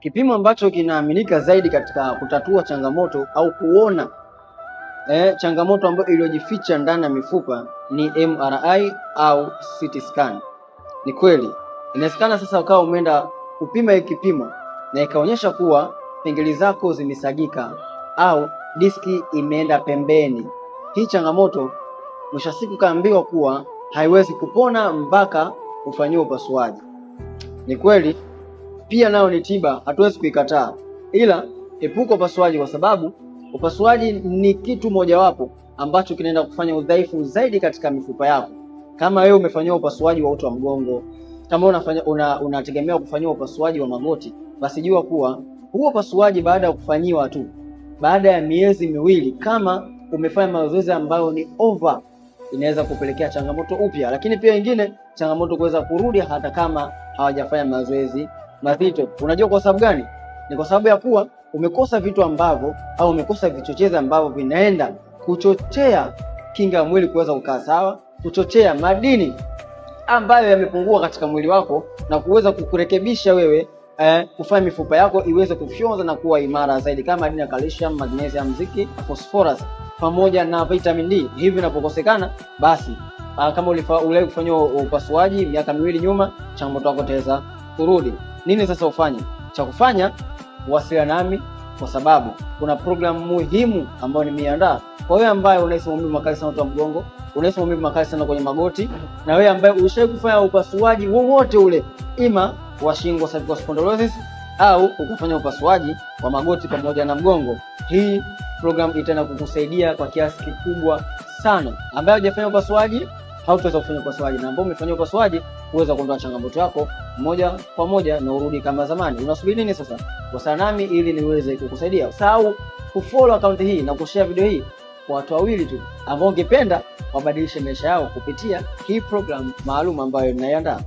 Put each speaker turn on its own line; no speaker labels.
Kipimo ambacho kinaaminika zaidi katika kutatua changamoto au kuona changamoto ambayo iliyojificha ndani ya mifupa ni MRI au CT scan. Ni kweli inawezekana sasa ukawa umeenda kupima hiki kipimo na ikaonyesha kuwa pingili zako zimesagika au diski imeenda pembeni. Hii changamoto mwisho siku kaambiwa kuwa haiwezi kupona mpaka ufanyiwe upasuaji. Ni kweli pia nao ni tiba, hatuwezi kuikataa, ila epuka upasuaji, kwa sababu upasuaji ni kitu mojawapo ambacho kinaenda kufanya udhaifu zaidi katika mifupa yako. Kama wewe umefanyiwa upasuaji wa uti wa mgongo, kama unategemea kufanyiwa upasuaji wa magoti, basi jua kuwa huo upasuaji baada ya kufanyiwa tu, baada ya miezi miwili, kama umefanya mazoezi ambayo ni over, inaweza kupelekea changamoto upya. Lakini pia ingine changamoto kuweza kurudi hata kama hawajafanya mazoezi mazito. Unajua kwa sababu gani? Ni kwa sababu ya kuwa umekosa vitu ambavyo au umekosa vichochezi ambavyo vinaenda kuchochea kinga ya mwili kuweza kukaa sawa, kuchochea madini ambayo yamepungua katika mwili wako na kuweza kukurekebisha wewe kufanya mifupa yako iweze kufyonza na kuwa imara zaidi, kama madini ya calcium, magnesium, zinc, phosphorus pamoja na vitamin D. Hivi vinapokosekana, basi kama uliwahi kufanywa upasuaji miaka miwili nyuma, changamoto yako itaweza kurudi. Nini sasa ufanye? Cha kufanya, wasiliana nami, kwa sababu kuna programu muhimu ambayo nimeandaa kwa wewe ambaye unahisi maumivu makali sana wa mgongo, unahisi maumivu makali sana kwenye magoti, na wewe ambaye ulishawahi kufanya upasuaji wowote ule, ima wa shingo cervical spondylosis au ukafanya upasuaji wa magoti pamoja na mgongo. Hii program itaenda kukusaidia kwa kiasi kikubwa sana. Ambaye hujafanya upasuaji, hautaweza kufanya upasuaji, na ambao umefanya upasuaji uweza kuondoa changamoto yako moja kwa moja na urudi kama zamani. Unasubiri nini sasa? Wasiliana nami ili niweze kukusaidia. Usahau kufollow account hii na kushare video hii kwa watu wawili tu ambao ungependa wabadilishe maisha yao kupitia hii program maalum ambayo ninaiandaa.